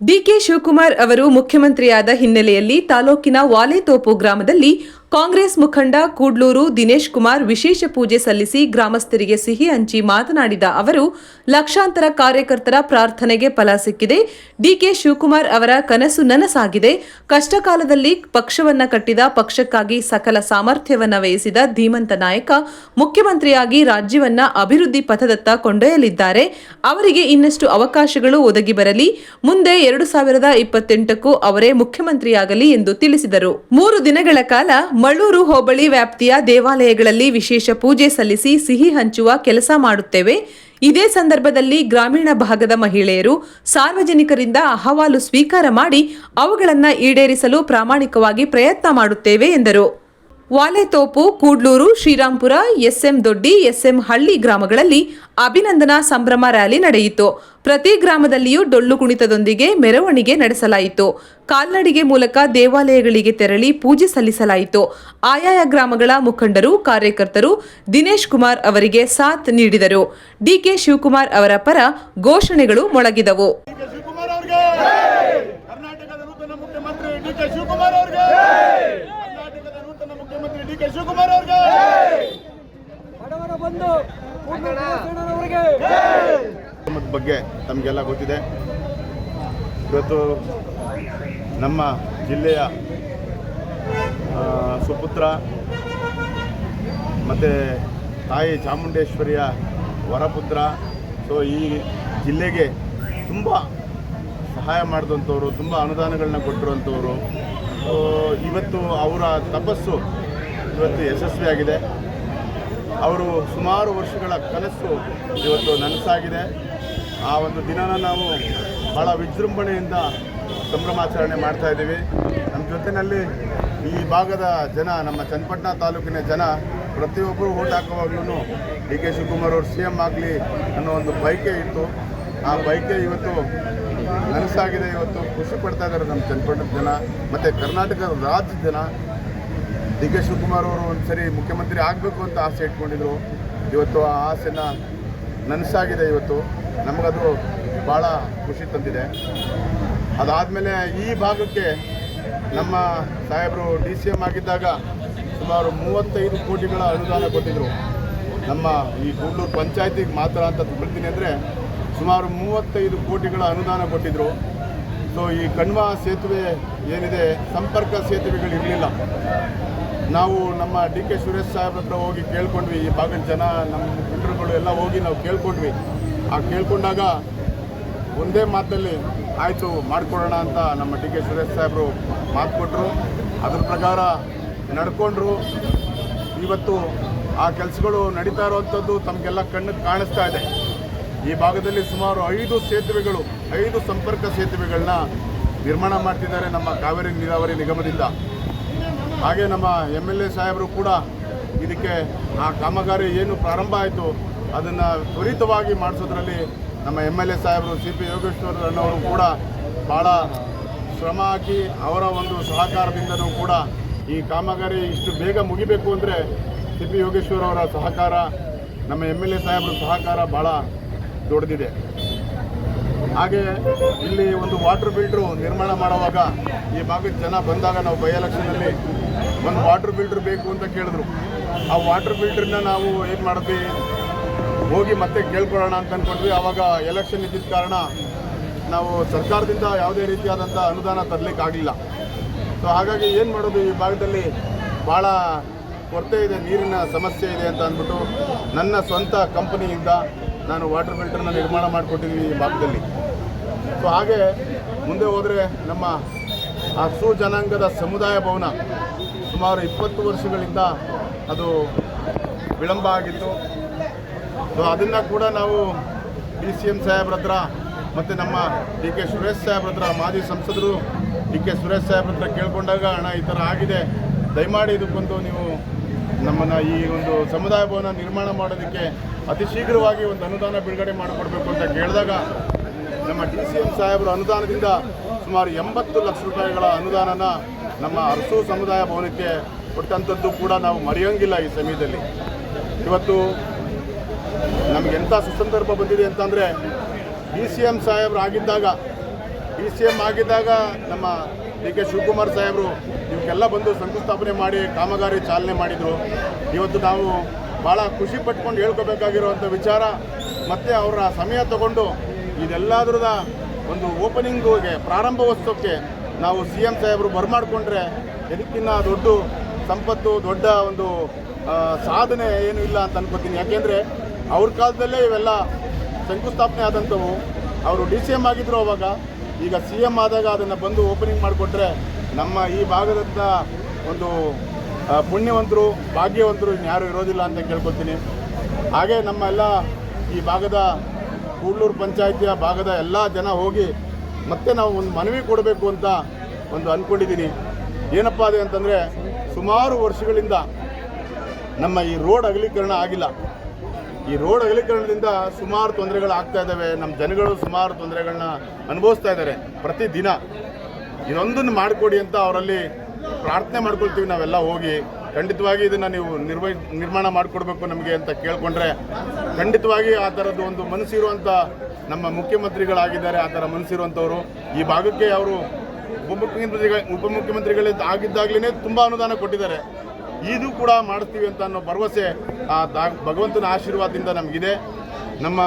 DK Shivakumar ಅವರು ಮುಖ್ಯಮಂತ್ರಿಯಾದ ಹಿನ್ನೆಲೆಯಲ್ಲಿ ತಾಲೂಕಿನ ವಾಲೆತೋಪು ಗ್ರಾಮದಲ್ಲಿ ಕಾಂಗ್ರೆಸ್ ಮುಖಂಡ ಕೂಡ್ಲೂರು ದಿನೇಶ್ ಕುಮಾರ್ ವಿಶೇಷ ಪೂಜೆ ಸಲ್ಲಿಸಿ ಗ್ರಾಮಸ್ಥರಿಗೆ ಸಿಹಿ ಹಂಚಿ ಮಾತನಾಡಿದ ಅವರು, ಲಕ್ಷಾಂತರ ಕಾರ್ಯಕರ್ತರ ಪ್ರಾರ್ಥನೆಗೆ ಫಲ ಸಿಕ್ಕಿದೆ. ಡಿಕೆ ಶಿವಕುಮಾರ್ ಅವರ ಕನಸು ನನಸಾಗಿದೆ. ಕಷ್ಟಕಾಲದಲ್ಲಿ ಪಕ್ಷವನ್ನ ಕಟ್ಟಿದ, ಪಕ್ಷಕ್ಕಾಗಿ ಸಕಲ ಸಾಮರ್ಥ್ಯವನ್ನ ವಹಿಸಿದ ಧೀಮಂತ ನಾಯಕ ಮುಖ್ಯಮಂತ್ರಿಯಾಗಿ ರಾಜ್ಯವನ್ನ ಅಭಿವೃದ್ಧಿ ಪಥದತ್ತ ಕೊಂಡೊಯ್ಯಲಿದ್ದಾರೆ. ಅವರಿಗೆ ಇನ್ನಷ್ಟು ಅವಕಾಶಗಳು ಒದಗಿ ಬರಲಿ. ಮುಂದೆ 2028ಕ್ಕೂ ಅವರೇ ಮುಖ್ಯಮಂತ್ರಿಯಾಗಲಿ ಎಂದು ತಿಳಿಸಿದರು. 3 ದಿನಗಳ ಕಾಲ ಮಳ್ಳೂರು ಹೋಬಳಿ ವ್ಯಾಪ್ತಿಯ ದೇವಾಲಯಗಳಲ್ಲಿ ವಿಶೇಷ ಪೂಜೆ ಸಲ್ಲಿಸಿ ಸಿಹಿ ಹಂಚುವ ಕೆಲಸ ಮಾಡುತ್ತೇವೆ. ಇದೇ ಸಂದರ್ಭದಲ್ಲಿ ಗ್ರಾಮೀಣ ಭಾಗದ ಮಹಿಳೆಯರು ಸಾರ್ವಜನಿಕರಿಂದ ಅಹವಾಲು ಸ್ವೀಕಾರ ಮಾಡಿ ಅವುಗಳನ್ನು ಈಡೇರಿಸಲು ಪ್ರಾಮಾಣಿಕವಾಗಿ ಪ್ರಯತ್ನ ಮಾಡುತ್ತೇವೆ ಎಂದರು. ವಾಲೆತೋಪು, ಕೂಡ್ಲೂರು, ಶ್ರೀರಾಂಪುರ, ಎಸ್ಎಂ ದೊಡ್ಡಿ, ಎಸ್ಎಂ ಹಳ್ಳಿ ಗ್ರಾಮಗಳಲ್ಲಿ ಅಭಿನಂದನಾ ಸಂಭ್ರಮ ರ್ಯಾಲಿ ನಡೆಯಿತು. ಪ್ರತಿ ಗ್ರಾಮದಲ್ಲಿಯೂ ಡೊಳ್ಳು ಕುಣಿತದೊಂದಿಗೆ ಮೆರವಣಿಗೆ ನಡೆಸಲಾಯಿತು. ಕಾಲ್ನಡಿಗೆ ಮೂಲಕ ದೇವಾಲಯಗಳಿಗೆ ತೆರಳಿ ಪೂಜೆ ಸಲ್ಲಿಸಲಾಯಿತು. ಆಯಾಯ ಗ್ರಾಮಗಳ ಮುಖಂಡರು, ಕಾರ್ಯಕರ್ತರು ದಿನೇಶ್ ಕುಮಾರ್ ಅವರಿಗೆ ಸಾಥ್ ನೀಡಿದರು. ಡಿಕೆ ಶಿವಕುಮಾರ್ ಅವರ ಪರ ಘೋಷಣೆಗಳು ಮೊಳಗಿದವು. ಬಗ್ಗೆ ತಮಗೆಲ್ಲ ಗೊತ್ತಿದೆ. ಇವತ್ತು ನಮ್ಮ ಜಿಲ್ಲೆಯ ಸುಪುತ್ರ ಮತ್ತು ತಾಯಿ ಚಾಮುಂಡೇಶ್ವರಿಯ ವರಪುತ್ರ. ಸೊ ಈ ಜಿಲ್ಲೆಗೆ ತುಂಬ ಸಹಾಯ ಮಾಡಿದಂಥವ್ರು, ತುಂಬ ಅನುದಾನಗಳನ್ನ ಕೊಟ್ಟಿರುವಂಥವ್ರು. ಇವತ್ತು ಅವರ ತಪಸ್ಸು ಇವತ್ತು ಯಶಸ್ವಿಯಾಗಿದೆ. ಅವರು ಸುಮಾರು ವರ್ಷಗಳ ಕನಸು ಇವತ್ತು ನನಸಾಗಿದೆ. ಆ ಒಂದು ದಿನನ ನಾವು ಭಾಳ ವಿಜೃಂಭಣೆಯಿಂದ ಸಂಭ್ರಮಾಚರಣೆ ಮಾಡ್ತಾಯಿದ್ದೀವಿ. ನಮ್ಮ ಜೊತೆಯಲ್ಲಿ ಈ ಭಾಗದ ಜನ, ನಮ್ಮ ಚನ್ನಪಟ್ಟಣ ತಾಲೂಕಿನ ಜನ ಪ್ರತಿಯೊಬ್ಬರು ಓಟ್ ಹಾಕುವಾಗ್ಲೂ ಡಿ ಕೆ ಶಿವಕುಮಾರ್ ಅವರು CM ಆಗಲಿ ಅನ್ನೋ ಒಂದು ಬಯಕೆ ಇತ್ತು. ಆ ಬಯಕೆ ಇವತ್ತು ನನಸಾಗಿದೆ. ಇವತ್ತು ಖುಷಿ ಪಡ್ತಾ ಇದ್ದಾರೆ ನಮ್ಮ ಚನ್ನಪಟ್ಟಣದ ಜನ ಮತ್ತು ಕರ್ನಾಟಕ ರಾಜ್ಯದ ಜನ. ಡಿ ಕೆ ಶಿವಕುಮಾರ್ ಅವರು ಒಂದು ಸರಿ ಮುಖ್ಯಮಂತ್ರಿ ಆಗಬೇಕು ಅಂತ ಆಸೆ ಇಟ್ಕೊಂಡಿದ್ರು. ಇವತ್ತು ಆ ಆಸೆನ ನನಸಾಗಿದೆ. ಇವತ್ತು ನಮಗದು ಭಾಳ ಖುಷಿ ತಂದಿದೆ. ಅದಾದಮೇಲೆ ಈ ಭಾಗಕ್ಕೆ ನಮ್ಮ ಸಾಹೇಬರು DCM ಆಗಿದ್ದಾಗ ಸುಮಾರು 35 ಕೋಟಿಗಳ ಅನುದಾನ ಕೊಟ್ಟಿದ್ದರು. ನಮ್ಮ ಈ ಕೂಡ್ಲೂರು ಪಂಚಾಯತಿಗೆ ಮಾತ್ರ ಅಂತ ಬಿಡ್ತೀನಿ ಅಂದರೆ ಸುಮಾರು 35 ಕೋಟಿಗಳ ಅನುದಾನ ಕೊಟ್ಟಿದ್ದರು. ಸೊ ಈ ಕಣ್ವ ಸೇತುವೆ ಏನಿದೆ, ಸಂಪರ್ಕ ಸೇತುವೆಗಳಿರಲಿಲ್ಲ. ನಾವು ನಮ್ಮ ಡಿ ಕೆ ಸುರೇಶ್ ಸಾಹೇಬ್ರ ಹತ್ರ ಹೋಗಿ ಕೇಳ್ಕೊಂಡ್ವಿ. ಈ ಭಾಗದ ಜನ, ನಮ್ಮ ಮುಖಂಡರುಗಳು ಎಲ್ಲ ಹೋಗಿ ನಾವು ಕೇಳ್ಕೊಂಡ್ವಿ. ಆ ಕೇಳ್ಕೊಂಡಾಗ ಒಂದೇ ಮಾತಲ್ಲಿ ಆಯಿತು ಮಾಡಿಕೊಡೋಣ ಅಂತ ನಮ್ಮ ಡಿ ಕೆ ಸುರೇಶ್ ಸಾಹೇಬರು ಮಾತು ಕೊಟ್ಟರು. ಅದ್ರ ಪ್ರಕಾರ ನಡ್ಕೊಂಡ್ರು. ಇವತ್ತು ಆ ಕೆಲಸಗಳು ನಡೀತಾ ಇರುವಂಥದ್ದು ತಮಗೆಲ್ಲ ಕಣ್ಣಿಗೆ ಕಾಣಿಸ್ತಾ ಇದೆ. ಈ ಭಾಗದಲ್ಲಿ ಸುಮಾರು 5 ಸಂಪರ್ಕ ಸೇತುವೆಗಳನ್ನ ನಿರ್ಮಾಣ ಮಾಡ್ತಿದ್ದಾರೆ ನಮ್ಮ ಕಾವೇರಿ ನೀರಾವರಿ ನಿಗಮದಿಂದ. ಹಾಗೆ ನಮ್ಮ MLA ಸಾಹೇಬರು ಕೂಡ ಇದಕ್ಕೆ ಆ ಕಾಮಗಾರಿ ಏನು ಪ್ರಾರಂಭ ಆಯಿತು ಅದನ್ನು ತ್ವರಿತವಾಗಿ ಮಾಡಿಸೋದ್ರಲ್ಲಿ ನಮ್ಮ MLA ಸಾಹೇಬರು CP ಯೋಗೇಶ್ವರ್ ಅನ್ನೋರು ಕೂಡ ಭಾಳ ಶ್ರಮ ಹಾಕಿ ಅವರ ಒಂದು ಸಹಕಾರದಿಂದನೂ ಕೂಡ ಈ ಕಾಮಗಾರಿ ಇಷ್ಟು ಬೇಗ ಮುಗಿಬೇಕು ಅಂದರೆ CP ಯೋಗೇಶ್ವರ್ ಅವರ ಸಹಕಾರ, ನಮ್ಮ MLA ಸಾಹೇಬರ ಸಹಕಾರ ಭಾಳ ದೊಡ್ಡದಿದೆ. ಹಾಗೆ ಇಲ್ಲಿ ಒಂದು ವಾಟರ್ ಫಿಲ್ಟ್ರು ನಿರ್ಮಾಣ ಮಾಡುವಾಗ ಈ ಭಾಗದ ಜನ ಬಂದಾಗ ನಾವು ಬೈ ಎಲೆಕ್ಷನಲ್ಲಿ ಒಂದು ವಾಟರ್ ಫಿಲ್ಟ್ರ್ ಬೇಕು ಅಂತ ಕೇಳಿದ್ರು. ಆ ವಾಟರ್ ಫಿಲ್ಟ್ರನ್ನ ನಾವು ಏನು ಮಾಡಿದ್ವಿ, ಹೋಗಿ ಮತ್ತೆ ಕೇಳ್ಕೊಳ್ಳೋಣ ಅಂತ ಅಂದ್ಕೊಂಡ್ವಿ. ಆವಾಗ ಎಲೆಕ್ಷನ್ ಇದ್ದಿದ್ದ ಕಾರಣ ನಾವು ಸರ್ಕಾರದಿಂದ ಯಾವುದೇ ರೀತಿಯಾದಂಥ ಅನುದಾನ ತರಲಿಕ್ಕಾಗಲಿಲ್ಲ. ಸೊ ಹಾಗಾಗಿ ಏನು ಮಾಡೋದು, ಈ ಭಾಗದಲ್ಲಿ ಭಾಳ ಕೊರತೆ ಇದೆ, ನೀರಿನ ಸಮಸ್ಯೆ ಇದೆ ಅಂತ ಅಂದ್ಬಿಟ್ಟು ನನ್ನ ಸ್ವಂತ ಕಂಪನಿಯಿಂದ ನಾನು ವಾಟರ್ ಫಿಲ್ಟರ್ನ ನಿರ್ಮಾಣ ಮಾಡಿಕೊಟ್ಟಿದ್ವಿ ಈ ಭಾಗದಲ್ಲಿ. ಸೊ ಹಾಗೆ ಮುಂದೆ ಹೋದರೆ ನಮ್ಮ ಅರ್ಸು ಜನಾಂಗದ ಸಮುದಾಯ ಭವನ ಸುಮಾರು 20 ವರ್ಷಗಳಿಂದ ಅದು ವಿಳಂಬ ಆಗಿತ್ತು. ಸೊ ಅದನ್ನು ಕೂಡ ನಾವು DCM ಸಾಹೇಬ್ರ ಹತ್ರ ಮತ್ತು ನಮ್ಮ ಡಿ ಕೆ ಸುರೇಶ್ ಸಾಹೇಬ್ರ ಹತ್ರ, ಮಾಜಿ ಸಂಸದರು ಡಿ ಕೆ ಸುರೇಶ್ ಸಾಹೇಬ್ರ ಹತ್ರ ಕೇಳ್ಕೊಂಡಾಗ, ಅಣ್ಣ ಈ ಥರ ಆಗಿದೆ, ದಯಮಾಡಿ ಇದಕ್ಕೊಂದು ನೀವು ನಮ್ಮನ್ನು ಈ ಒಂದು ಸಮುದಾಯ ಭವನ ನಿರ್ಮಾಣ ಮಾಡೋದಕ್ಕೆ ಅತಿ ಶೀಘ್ರವಾಗಿ ಒಂದು ಅನುದಾನ ಬಿಡುಗಡೆ ಮಾಡಿಕೊಡ್ಬೇಕು ಅಂತ ಕೇಳಿದಾಗ ನಮ್ಮ DCM ಸಾಹೇಬರ ಅನುದಾನದಿಂದ ಸುಮಾರು 80 ಲಕ್ಷ ರೂಪಾಯಿಗಳ ಅನುದಾನನ ನಮ್ಮ ಅರಸು ಸಮುದಾಯ ಭವನಕ್ಕೆ ಕೊಟ್ಟಂಥದ್ದು ಕೂಡ ನಾವು ಮರೆಯೋಂಗಿಲ್ಲ. ಈ ಸಮಯದಲ್ಲಿ ಇವತ್ತು ನಮಗೆಂಥ ಸುಸಂದರ್ಭ ಬಂದಿದೆ ಅಂತಂದರೆ DCM ಸಾಹೇಬ್ರು ಆಗಿದ್ದಾಗ DCM ಆಗಿದ್ದಾಗ ನಮ್ಮ DK ಶಿವಕುಮಾರ್ ಸಾಹೇಬರು ಇವಕ್ಕೆಲ್ಲ ಬಂದು ಶಂಕುಸ್ಥಾಪನೆ ಮಾಡಿ ಕಾಮಗಾರಿ ಚಾಲನೆ ಮಾಡಿದರು. ಇವತ್ತು ನಾವು ಭಾಳ ಖುಷಿ ಪಟ್ಕೊಂಡು ಹೇಳ್ಕೋಬೇಕಾಗಿರುವಂಥ ವಿಚಾರ, ಮತ್ತು ಅವರ ಸಮಯ ತಗೊಂಡು ಇದೆಲ್ಲದರದ ಒಂದು ಓಪನಿಂಗ್ಗೆ ಪ್ರಾರಂಭೋತ್ಸವಕ್ಕೆ ನಾವು CM ಸಾಹೇಬರು ಬರಮಾಡಿಕೊಂಡ್ರೆ ಇದಕ್ಕಿಂತ ದೊಡ್ಡ ಸಂಪತ್ತು, ದೊಡ್ಡ ಒಂದು ಸಾಧನೆ ಏನೂ ಇಲ್ಲ ಅಂತ ಅನ್ಕೋತೀನಿ. ಯಾಕೆಂದರೆ ಅವ್ರ ಕಾಲದಲ್ಲೇ ಇವೆಲ್ಲ ಶಂಕುಸ್ಥಾಪನೆ ಆದಂಥವು. ಅವರು DCM ಆಗಿದ್ದರು ಅವಾಗ, ಈಗ CM ಆದಾಗ ಅದನ್ನು ಬಂದು ಓಪನಿಂಗ್ ಮಾಡಿಕೊಟ್ರೆ ನಮ್ಮ ಈ ಭಾಗದಂಥ ಒಂದು ಪುಣ್ಯವಂತರು, ಭಾಗ್ಯವಂತರು ಇನ್ಯಾರೂ ಇರೋದಿಲ್ಲ ಅಂತ ಕೇಳ್ಕೊತೀನಿ. ಹಾಗೆ ನಮ್ಮ ಎಲ್ಲ ಈ ಭಾಗದ ಕೂಡ್ಲೂರು ಪಂಚಾಯಿತಿಯ ಭಾಗದ ಎಲ್ಲ ಜನ ಹೋಗಿ ಮತ್ತೆ ನಾವು ಒಂದು ಮನವಿ ಕೊಡಬೇಕು ಅಂತ ಒಂದು ಅಂದ್ಕೊಂಡಿದ್ದೀನಿ. ಏನಪ್ಪ ಅದೇ ಅಂತಂದರೆ, ಸುಮಾರು ವರ್ಷಗಳಿಂದ ನಮ್ಮ ಈ ರೋಡ್ ಅಗಲೀಕರಣ ಆಗಿಲ್ಲ. ಈ ರೋಡ್ ಅಗಲೀಕರಣದಿಂದ ಸುಮಾರು ತೊಂದರೆಗಳು ಆಗ್ತಾ ಇದ್ದಾವೆ. ನಮ್ಮ ಜನಗಳು ಸುಮಾರು ತೊಂದರೆಗಳನ್ನ ಅನುಭವಿಸ್ತಾ ಇದ್ದಾರೆ ಪ್ರತಿದಿನ. ಇದೊಂದನ್ನು ಮಾಡಿಕೊಡಿ ಅಂತ ಅವರಲ್ಲಿ ಪ್ರಾರ್ಥನೆ ಮಾಡ್ಕೊಳ್ತೀವಿ ನಾವೆಲ್ಲ ಹೋಗಿ. ಖಂಡಿತವಾಗಿ ಇದನ್ನು ನೀವು ನಿರ್ಮಾಣ ಮಾಡಿಕೊಡ್ಬೇಕು ನಮಗೆ ಅಂತ ಕೇಳಿಕೊಂಡ್ರೆ, ಖಂಡಿತವಾಗಿ ಆ ಥರದ್ದು ಒಂದು ಮನಸ್ಸಿರುವಂಥ ನಮ್ಮ ಮುಖ್ಯಮಂತ್ರಿಗಳಾಗಿದ್ದಾರೆ. ಆ ಥರ ಮನಸ್ಸಿರುವಂಥವ್ರು ಈ ಭಾಗಕ್ಕೆ ಅವರು ಉಪಮುಖ್ಯಮಂತ್ರಿಗಳೇ ಆಗಿದ್ದಾಗಲೇ ತುಂಬ ಅನುದಾನ ಕೊಟ್ಟಿದ್ದಾರೆ. ಇದು ಕೂಡ ಮಾಡ್ತೀವಿ ಅಂತ ಅನ್ನೋ ಭರವಸೆ ಆ ಭಗವಂತನ ಆಶೀರ್ವಾದದಿಂದ ನಮಗಿದೆ. ನಮ್ಮ